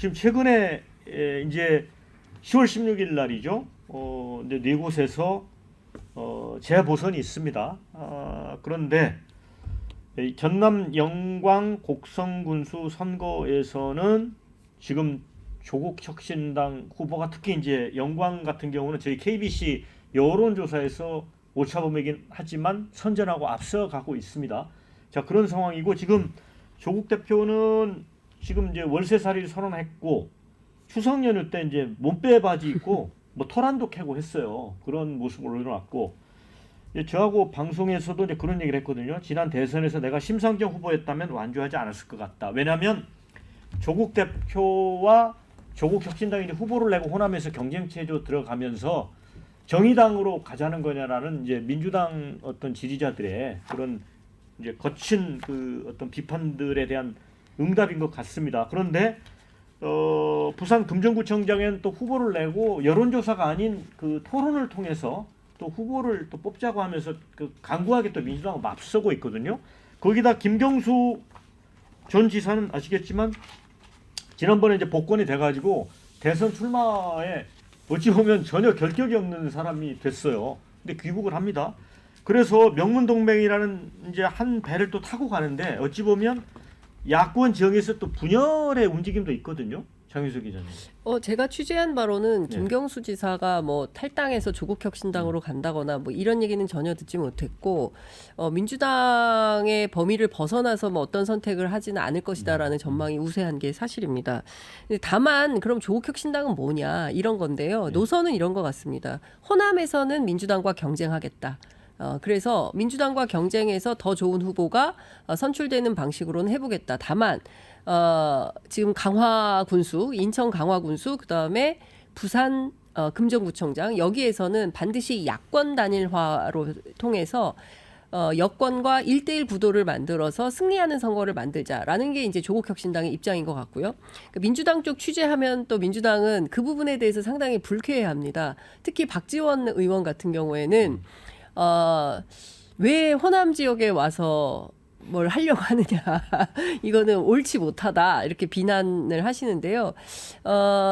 지금 최근에 이제 10월 16일 날이죠. 이제 네 곳에서 재보선이 있습니다. 그런데 이 전남 영광 곡성군수 선거에서는 지금 조국혁신당 후보가 특히 이제 영광 같은 경우는 저희 KBC 여론조사에서 오차범위긴 하지만 선전하고 앞서가고 있습니다. 자, 그런 상황이고 지금 조국 대표는 지금 이제 월세살이를 선언했고 추석 연휴 때 이제 몸빼 바지 입고 뭐 토란도 캐고 했어요. 그런 모습을 올려놨고 저하고 방송에서도 이제 그런 얘기를 했거든요. 지난 대선에서 내가 심상정 후보였다면 완주하지 않았을 것 같다. 왜냐하면 조국 대표와 조국 혁신당이 후보를 내고 호남에서 경쟁 체조 들어가면서 정의당으로 가자는 거냐라는 이제 민주당 어떤 지지자들의 그런 이제 거친 그 어떤 비판들에 대한 응답인 것 같습니다. 그런데 부산 금정구청장엔 또 후보를 내고 여론조사가 아닌 그 토론을 통해서 또 후보를 또 뽑자고 하면서 그 강구하게 또 민주당을 맞서고 있거든요. 거기다 김경수 전 지사는 아시겠지만 지난번에 이제 복권이 돼가지고 대선 출마에 어찌 보면 전혀 결격이 없는 사람이 됐어요. 근데 귀국을 합니다. 그래서 명문동맹이라는 이제 한 배를 또 타고 가는데 어찌 보면 야권 지역에서 또 분열의 움직임도 있거든요. 장윤석 기자님. 제가 취재한 바로는 네. 김경수 지사가 뭐 탈당해서 조국혁신당으로 간다거나 뭐 이런 얘기는 전혀 듣지 못했고 민주당의 범위를 벗어나서 뭐 어떤 선택을 하지는 않을 것이다라는 전망이 우세한 게 사실입니다. 근데 다만 그럼 조국혁신당은 뭐냐 이런 건데요. 노선은 이런 것 같습니다. 호남에서는 민주당과 경쟁하겠다. 그래서 민주당과 경쟁해서 더 좋은 후보가 선출되는 방식으로는 해보겠다. 다만 지금 강화군수, 인천 강화군수, 그다음에 부산 금정구청장 여기에서는 반드시 야권 단일화로 통해서 여권과 1대1 구도를 만들어서 승리하는 선거를 만들자라는 게 이제 조국혁신당의 입장인 것 같고요. 민주당 쪽 취재하면 또 민주당은 그 부분에 대해서 상당히 불쾌해합니다. 특히 박지원 의원 같은 경우에는 왜 호남 지역에 와서 뭘 하려고 하느냐 이거는 옳지 못하다 이렇게 비난을 하시는데요.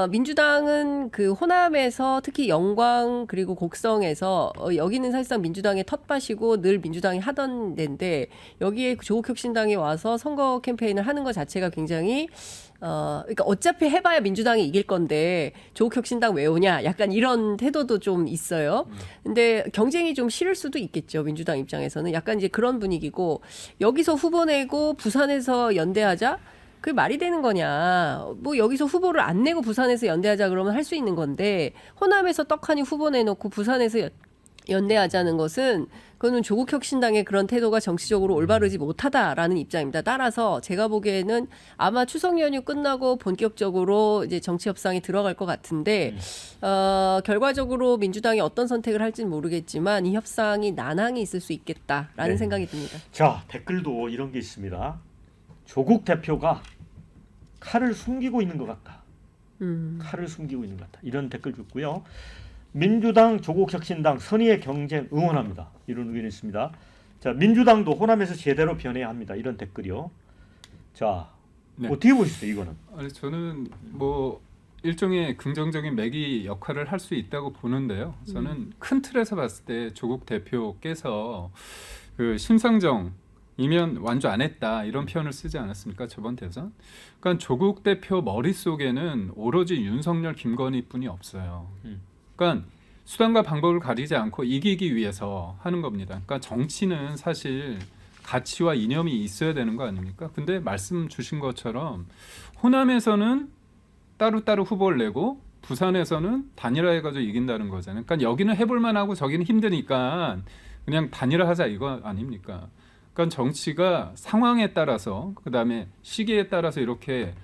민주당은 그 호남에서 특히 영광 그리고 곡성에서 여기는 사실상 민주당의 텃밭이고 늘 민주당이 하던 데인데 여기에 조국혁신당이 와서 선거 캠페인을 하는 것 자체가 굉장히 그러니까 어차피 해봐야 민주당이 이길 건데 조국혁신당 왜 오냐 약간 이런 태도도 좀 있어요. 근데 경쟁이 좀 싫을 수도 있겠죠. 민주당 입장에서는 약간 이제 그런 분위기고 여기서 후보 내고 부산에서 연대하자? 그게 말이 되는 거냐. 뭐 여기서 후보를 안 내고 부산에서 연대하자 그러면 할 수 있는 건데 호남에서 떡하니 후보 내놓고 부산에서 연대하자는 것은 그거는 조국혁신당의 그런 태도가 정치적으로 올바르지 못하다라는 입장입니다. 따라서 제가 보기에는 아마 추석 연휴 끝나고 본격적으로 이제 정치 협상이 들어갈 것 같은데 결과적으로 민주당이 어떤 선택을 할지는 모르겠지만 이 협상이 난항이 있을 수 있겠다라는 생각이 듭니다. 자, 댓글도 이런 게 있습니다. 조국 대표가 칼을 숨기고 있는 것 같다. 칼을 숨기고 있는 것 같다. 이런 댓글 줬고요. 민주당, 조국혁신당 선의의 경쟁 응원합니다. 이런 의견이 있습니다. 자, 민주당도 호남에서 제대로 변해야 합니다. 이런 댓글이요. 자, 네. 어떻게 보시죠, 이거는? 아니, 저는 뭐 일종의 긍정적인 매기 역할을 할 수 있다고 보는데요. 저는 큰 틀에서 봤을 때 조국 대표께서 그 심상정이면 완주 안 했다 이런 표현을 쓰지 않았습니까? 저번 대선. 그러니까 조국 대표 머릿속에는 오로지 윤석열, 김건희뿐이 없어요. 그러니까 수단과 방법을 가리지 않고 이기기 위해서 하는 겁니다. 그러니까 정치는 사실 가치와 이념이 있어야 되는 거 아닙니까? 근데 말씀 주신 것처럼 호남에서는 따로따로 후보를 내고 부산에서는 단일화해가지고 이긴다는 거잖아요. 그러니까 여기는 해볼 만하고 저기는 힘드니까 그냥 단일화하자 이거 아닙니까? 그러니까 정치가 상황에 따라서 그다음에 시기에 따라서 이렇게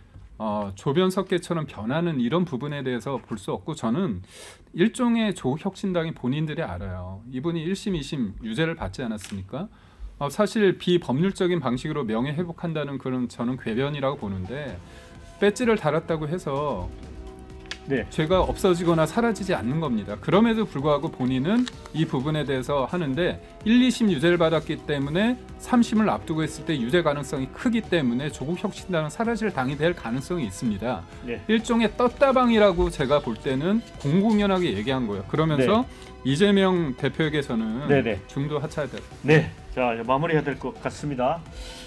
조변석계처럼 변하는 이런 부분에 대해서 볼 수 없고 저는 일종의 조국혁신당이 본인들이 알아요. 이분이 1심, 2심 유죄를 받지 않았습니까? 사실 비법률적인 방식으로 명예회복한다는 그런 저는 궤변이라고 보는데 배지를 달았다고 해서 네. 죄가 없어지거나 사라지지 않는 겁니다. 그럼에도 불구하고 본인은 이 부분에 대해서 하는데 1, 2심 유죄를 받았기 때문에 3심을 앞두고 있을 때 유죄 가능성이 크기 때문에 조국 혁신당은 사라질 당이 될 가능성이 있습니다. 네. 일종의 떴다방이라고 제가 볼 때는 공공연하게 얘기한 거예요. 그러면서 이재명 대표에게서는 네네. 중도 하차될. 네, 자 이제 마무리해야 될 것 같습니다.